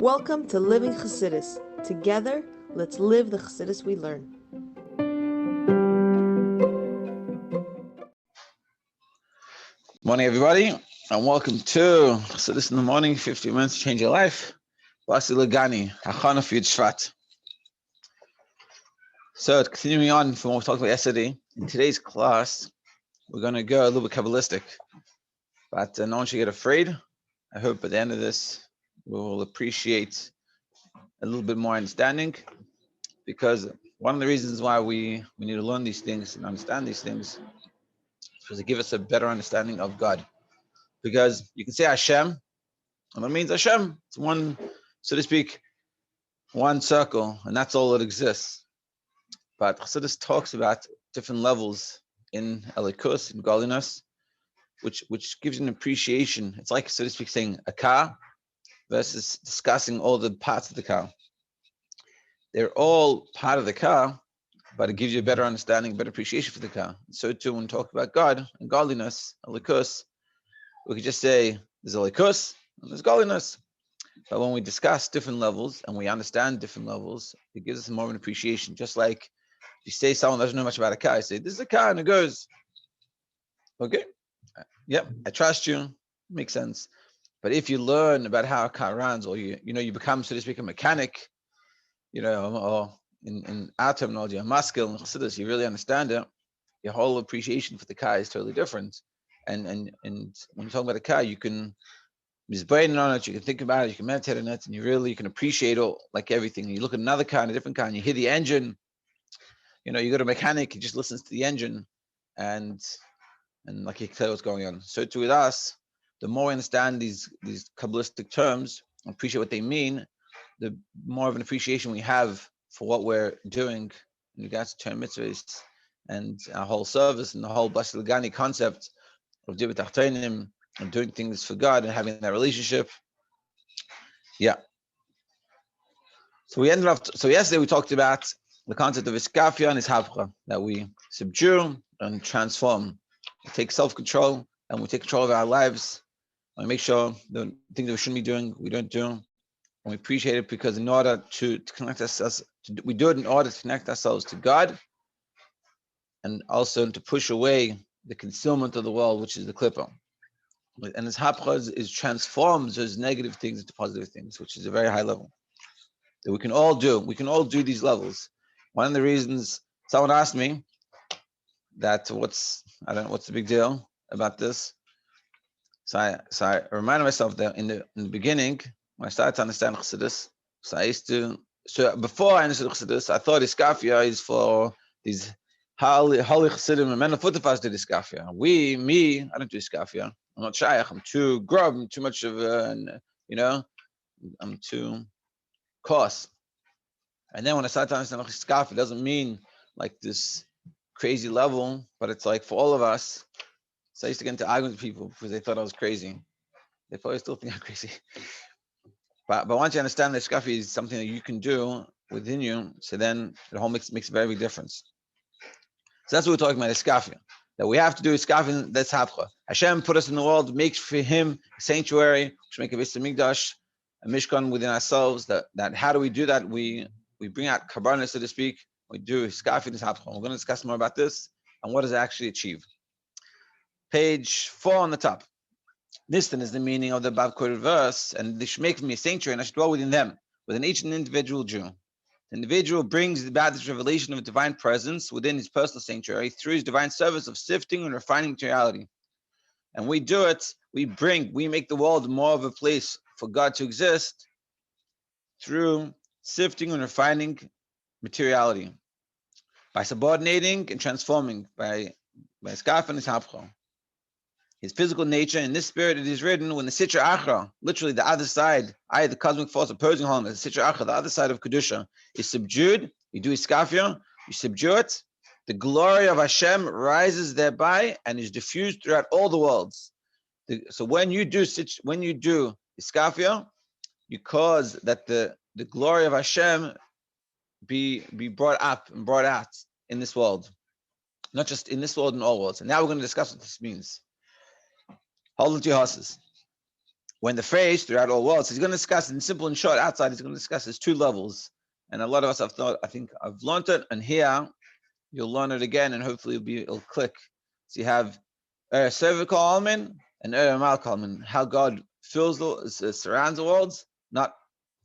Welcome to Living Chassidus. Together, let's live the Chassidus we learn. Morning, everybody, and welcome to Chassidus in the Morning, 50 minutes to change your life. Basi, Legani, Hachana for Shvat. So, continuing on from what we talked about yesterday, in today's class, we're going to go a little bit Kabbalistic, but no one should get afraid. I hope at the end of this, we will appreciate a little bit more understanding, because one of the reasons why we need to learn these things and understand these things is to give us a better understanding of God. Because you can say Hashem, and it means Hashem. It's one, so to speak, one circle, and that's all that exists. But Chassidus talks about different levels in Elikus, in G-dliness, which gives you an appreciation. It's like, so to speak, saying a car versus discussing all the parts of the car. They're all part of the car, but it gives you a better understanding, better appreciation for the car. So too, when we talk about God and G-dliness, Elikus, we could just say there's Elikus and there's G-dliness. But when we discuss different levels and we understand different levels, it gives us more of an appreciation. Just like if you say someone doesn't know much about a car, you say, this is a car, and it goes, okay, yep, I trust you, makes sense. But if you learn about how a car runs, or you become, so to speak, a mechanic, or in our terminology, a maskil and chassidus, you really understand it, your whole appreciation for the car is totally different. And when you're talking about a car, you can brain on it, you can think about it, you can meditate on it, and you can appreciate all, like everything. You look at another car, a different car, and you hear the engine. You go to a mechanic, he just listens to the engine, and like he can tell what's going on. So too with us, the more we understand these Kabbalistic terms, appreciate what they mean, the more of an appreciation we have for what we're doing in regards to Torah mitzvahs and our whole service and the whole Basi Legani concept of Dibur Tachtonim and doing things for God and having that relationship. Yeah. So yesterday we talked about the concept of iskafia and ishapcha, that we subdue and transform. We take self-control and we take control of our lives. And we make sure the things that we shouldn't be doing, we don't do. And we appreciate it because in order to connect ourselves, we do it in order to connect ourselves to God and also to push away the concealment of the world, which is the klippah. And this hapcha is transforms those negative things into positive things, which is a very high level that we can all do. We can all do these levels. One of the reasons someone asked me that I don't know what's the big deal about this. So I reminded myself that in the beginning, when I started to understand Chassidus, so before I understood Chassidus, I thought iskafia is for these holy Chassidim and men of Futafas did iskafia. I don't do iskafia. I'm not shaykh. I'm too grub. I'm too much of I'm too coarse. And then when I started to understand iskafia, it doesn't mean like this crazy level, but it's like for all of us. So I used to get into arguments with people because they thought I was crazy. They probably still think I'm crazy. But once you understand that iskafia is something that you can do within you, so then the whole makes a very big difference. So that's what we're talking about, iskafia. That we have to do iskafia, that's hapcha. Hashem put us in the world, makes for him a sanctuary, which make a Beis Hamikdash, a mishkan within ourselves. That how do we do that? We bring out karbanos, so to speak. We do iskafia, this hapcha. We're going to discuss more about this and what does it actually achieve. Page 4 on the top. This then is the meaning of the above quoted verse, and they should make me a sanctuary, and I should dwell within them, within each individual Jew. The individual brings about this revelation of a divine presence within his personal sanctuary through his divine service of sifting and refining materiality. And we do it, we make the world more of a place for God to exist through sifting and refining materiality, by subordinating and transforming, by skaf and ishapcha. His physical nature, in this spirit it is written, when the Sitra Achra, literally the other side, the cosmic force opposing wholeness, the Sitra Achra, the other side of Kedusha, is subdued, you do iskafia, you subdue it, the glory of Hashem rises thereby and is diffused throughout all the worlds. So when you do iskafia, you cause that the glory of Hashem be brought up and brought out in this world. Not just in this world, in all worlds. And now we're going to discuss what this means. Hold on to your horses. when the phrase throughout all worlds, he's going to discuss in simple and short. Outside, he's going to discuss there's 2 levels, and a lot of us have thought. I think I've learned it, and here you'll learn it again, and hopefully it'll click. So you have cervical almin and malka almin. How God surrounds the worlds, not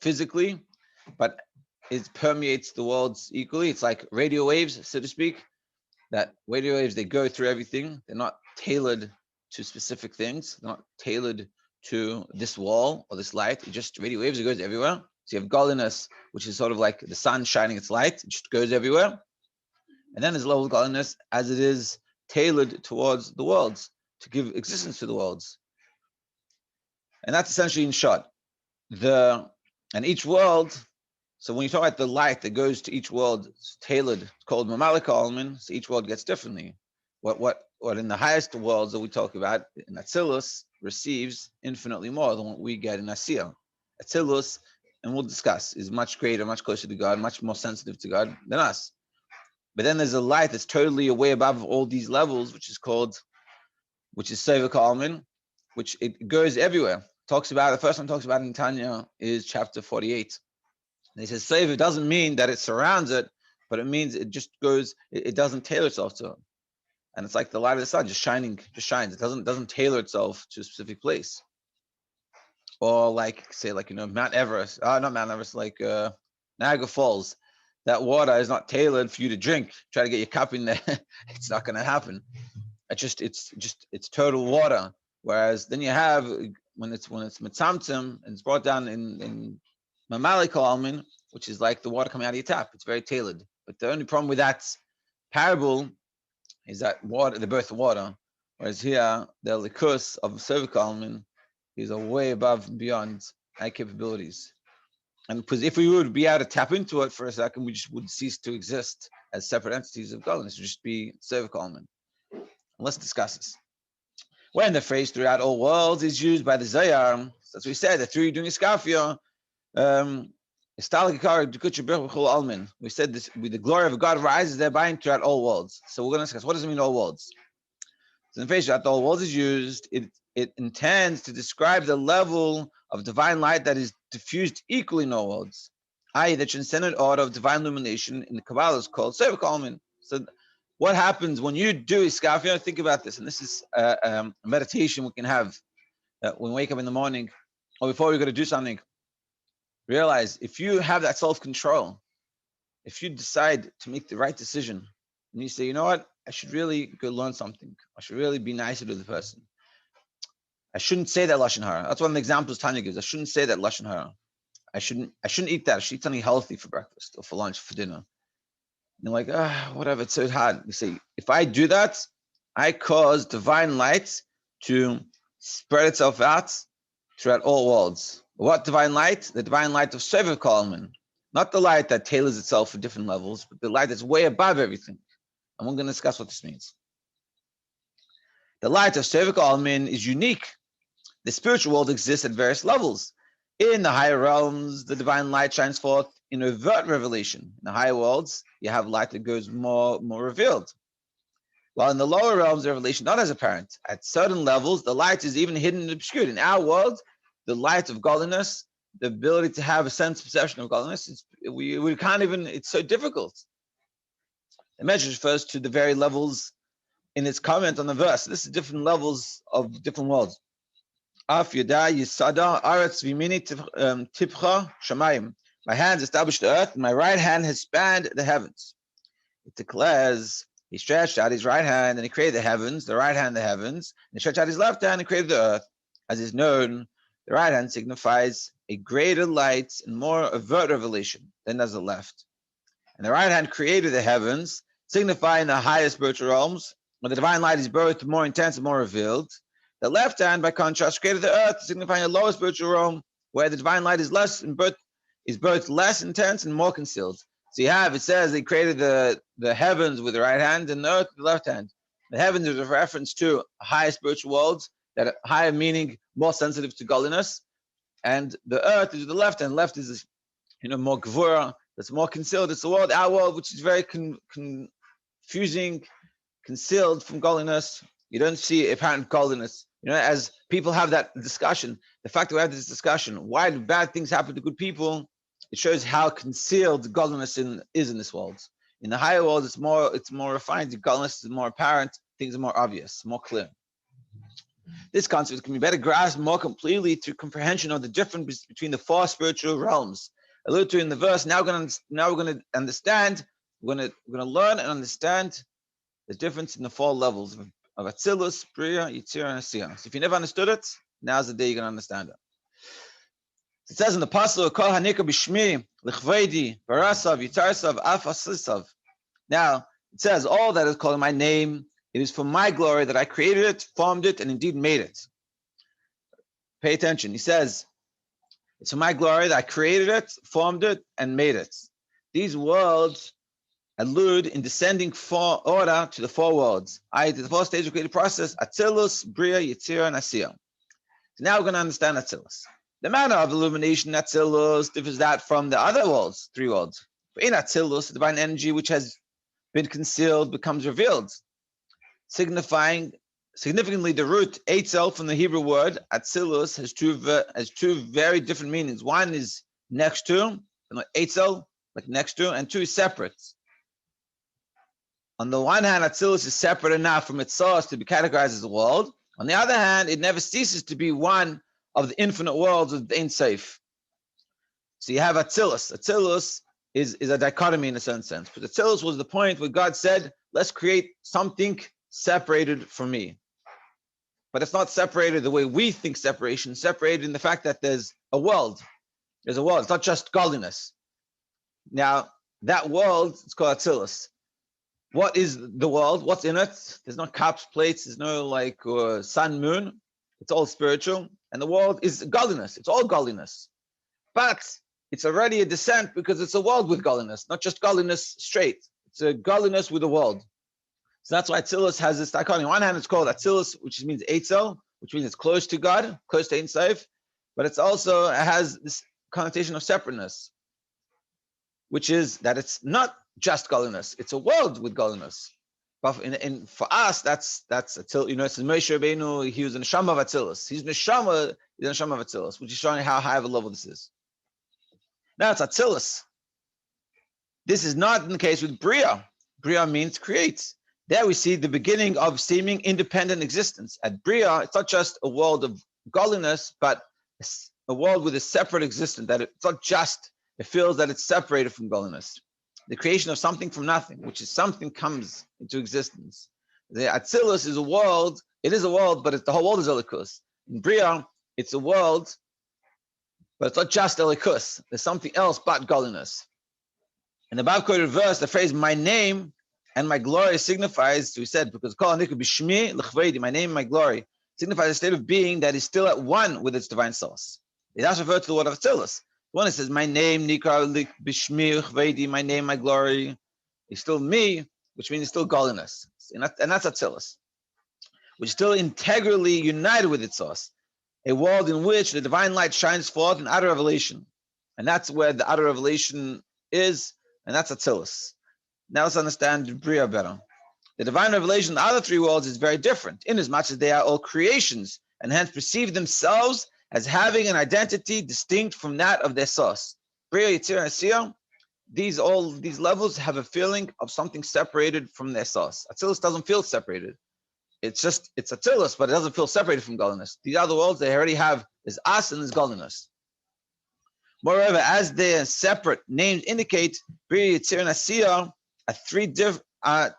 physically, but it permeates the worlds equally. It's like radio waves, so to speak. That radio waves, they go through everything. They're not tailored to specific things. They're not tailored to this wall or this light. It just radio waves, it goes everywhere. So you have godliness, which is sort of like the sun shining its light. It just goes everywhere. And then there's level of godliness as it is tailored towards the worlds, to give existence to the worlds. And that's essentially in short. And each world, so when you talk about the light that goes to each world, it's tailored, it's called Mamalika Almin, so each world gets differently. What in the highest worlds that we talk about, in Atzilus, receives infinitely more than what we get in Asiya. Atzilus, and we'll discuss, is much greater, much closer to God, much more sensitive to God than us. But then there's a light that's totally way above all these levels, which is Seva Kalman, which it goes everywhere. The first one talks about in Tanya is chapter 48. And he says Seva doesn't mean that it surrounds it, but it means it just goes, it doesn't tailor itself to it. And it's like the light of the sun, just shines. It doesn't tailor itself to a specific place. Or Mount Everest, not Mount Everest, Niagara Falls. That water is not tailored for you to drink. Try to get your cup in there. It's not going to happen. It's total water. Whereas then you have, when it's mitzamtzim and it's brought down in Mamalik Almin, which is like the water coming out of your tap. It's very tailored. But the only problem with that parable is that water, the birth of water. Whereas here, the likus of cervical almin is a way above and beyond our capabilities. And because if we would be able to tap into it for a second, we just would cease to exist as separate entities of godliness. It would just be cervical almin. Let's discuss this. When the phrase throughout all worlds is used by the Zayar, as we said, that through doing iskafia, we said this, with the glory of God rises thereby throughout all worlds. So we're going to discuss, what does it mean all worlds? So in the phrase throughout all worlds is used, it intends to describe the level of divine light that is diffused equally in all worlds, i.e. the transcendent order of divine illumination in the Kabbalah is called Seva Kalman. So what happens when you do iskafia? Think about this, and this is a meditation we can have when we wake up in the morning or before we're going to do something. Realize if you have that self-control, if you decide to make the right decision, and you say, you know what, I should really go learn something. I should really be nicer to the person. I shouldn't say that lashon hara. That's one of the examples Tanya gives. I shouldn't say that lashon hara. I shouldn't eat that. I should eat something healthy for breakfast or for lunch, for dinner. And you're like, whatever, it's so hard. You say, if I do that, I cause divine light to spread itself out throughout all worlds. What divine light? The divine light of Seva Kalman. Not the light that tailors itself for different levels, but the light that's way above everything. And we're going to discuss what this means. The light of Seva Kalman is unique. The spiritual world exists at various levels. In the higher realms, the divine light shines forth in overt revelation. In the higher worlds, you have light that goes more revealed. While in the lower realms, the revelation not as apparent. At certain levels, the light is even hidden and obscured. In our world, the light of godliness, the ability to have a sense perception of godliness, we can't even, it's so difficult. The message refers to the very levels in its comment on the verse. This is different levels of different worlds. My hands established the earth, and my right hand has spanned the heavens. It declares, he stretched out his right hand and he created the heavens, the right hand the heavens, and he stretched out his left hand and created the earth. As is known, the right hand signifies a greater light and more overt revelation than does the left. And the right hand created the heavens, signifying the highest spiritual realms, where the divine light is both more intense and more revealed. The left hand, by contrast, created the earth, signifying a lower spiritual realm, where the divine light is both less intense and more concealed. So it says he created the heavens with the right hand and the earth with the left hand. The heavens is a reference to higher spiritual worlds, that are higher meaning, more sensitive to godliness. And the earth is the left hand. Left is, more gvura, that's more concealed. It's the world, our world, which is very confusing, concealed from godliness. You don't see apparent godliness As people have that discussion, the fact that we have this discussion, why do bad things happen to good people? It shows how concealed godliness is in this world. In the higher world, it's more refined. The godliness is more apparent. Things are more obvious, more clear. This concept can be better grasped more completely through comprehension of the difference between the four spiritual realms alluded to in the verse. Now we're going to understand. We're going to learn and understand the difference in the four levels of Atzilus, Bria, Yitzir, and Asiyah. So if you never understood it, now's the day you're going to understand it. It says in the Pasuk, Kol Hanika Bishmi, Lichvedi, Barasav, Yitzarsav, Af Asisav. Now, it says, all that is called in my name, it is for my glory that I created it, formed it, and indeed made it. Pay attention. He says, it's for my glory that I created it, formed it, and made it. These words allude in descending order to the four worlds, i.e. to the four stage of creative process, Atzilus, Bria, Yitzir, and Asiyah. So now we're going to understand Atzilus. The manner of illumination in Atzilus differs that from the other worlds, three worlds. For in Atzilus, the divine energy which has been concealed becomes revealed, significantly the root Eitzel from the Hebrew word Atzilus has two very different meanings. One is next to, Eitzel, like next to, and two is separate. On the one hand, Atzilus is separate enough from its source to be categorized as a world. On the other hand, it never ceases to be one of the infinite worlds of the Ein Sof. So you have Atzilus. Atzilus is a dichotomy in a certain sense. But Atzilus was the point where God said, let's create something separated from me. But it's not separated the way we think separation, separated in the fact that there's a world. There's a world. It's not just godliness. Now, that world, it's called Atzilus. What is the world? What's in it? There's no cups, plates. There's no sun, moon. It's all spiritual. And the world is godliness. It's all godliness. But it's already a descent because it's a world with godliness, not just godliness straight. It's a godliness with a world. So that's why Atzilus has this dichotomy. On one hand, it's called Atzilus, which means Eitzel, which means it's close to God, close to Ein Sof. But it has this connotation of separateness, which is that it's not just godliness; it's a world with godliness. But for us, that's Atzilus. It's Moshe Rabbeinu. He was in the neshama of Atzilus. He's in the neshama of Atzilus, which is showing how high of a level this is. Now it's Atzilus. This is not in the case with Bria. Bria means create. There we see the beginning of seeming independent existence. At Bria, it's not just a world of godliness, but a world with a separate existence. That it's not just. It feels that it's separated from godliness. The creation of something from nothing, which is something comes into existence. The Atzilus is a world. It is a world, but the whole world is Elikus. In Bria, it's a world, but it's not just Elikus. There's something else but godliness. In the above quoted verse, the phrase "my name" and "my glory" signifies, we said, because Kol Hanika Bishmi L'chvedi, my name, my glory, signifies a state of being that is still at one with its divine source. It does refer to the word of Atzilus. One, it says, my name, Nikra Bishmi L'chvedi, my name, my glory, is still me, which means it's still godliness. And that's Atzilus, which is still integrally united with its source, a world in which the divine light shines forth in outer revelation. And that's where the outer revelation is, and that's Atzilus. Now let's understand Bria better. The divine revelation in the other three worlds is very different, inasmuch as they are all creations, and hence perceive themselves as having an identity distinct from that of their source. Bria, Yitzir, and Asiyah, these levels have a feeling of something separated from their source. Atzilus doesn't feel separated. It's Atzilus, but it doesn't feel separated from godliness. These other worlds, they already have this us and this godliness. Moreover, as their separate names indicate, Bria, Yitzir, and Asiyah are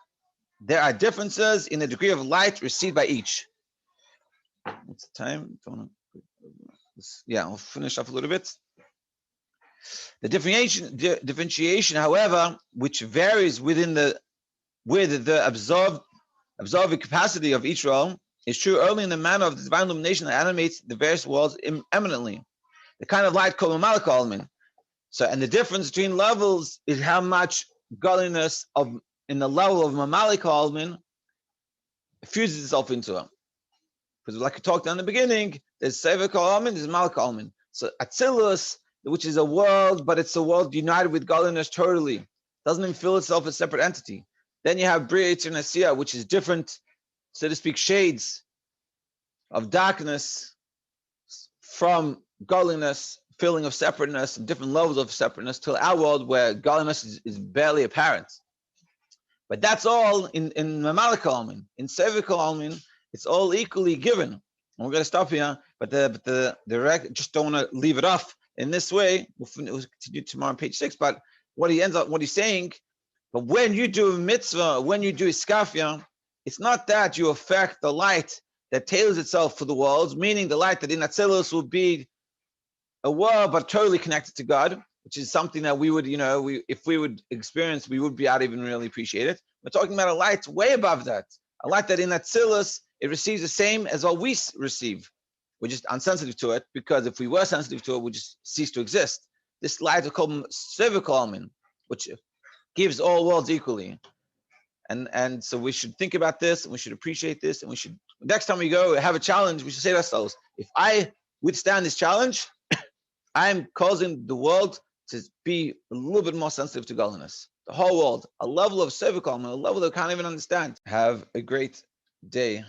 there are differences in the degree of light received by each. What's the time? Yeah, we'll finish off a little bit. The differentiation, however, which varies with the absorbing capacity of each realm, is true only in the manner of the divine illumination that animates the various worlds eminently. The kind of light called Mamalik Almin. So, and the difference between levels is how much godliness in the level of Mamalik Almin fuses itself into it. Because like we talked in the beginning, there's Sefer Almin, there's Malik Almin. So Atzilus, which is a world, but it's a world united with godliness totally. Doesn't even feel itself as a separate entity. Then you have Bria, Yitzir, and Asiyah, which is different, so to speak, shades of darkness, from godliness, feeling of separateness, different levels of separateness, to our world where godliness is barely apparent. But that's all in Mamalika Almin. In Sevika Almin, it's all equally given. And we're going to stop here, but the just don't want to leave it off in this way. We'll continue tomorrow on page 6. But what he's saying, but when you do a mitzvah, when you do iskafia, it's not that you affect the light that tailors itself for the worlds, meaning the light that in Atzilus will be a world but totally connected to God, which is something that we would, if we would experience, we would be able to even really appreciate it. We're talking about a light way above that, a light that in Atzilus, it receives the same as what we receive. We're just unsensitive to it, because if we were sensitive to it, we just cease to exist. This light is called Sevika Almin, which gives all worlds equally. And so we should think about this, and we should appreciate this, and we should, next time we go have a challenge, we should say to ourselves, if I withstand this challenge, I'm causing the world to be a little bit more sensitive to godliness. The whole world, a level of Sevika Almin, a level that we can't even understand. Have a great day.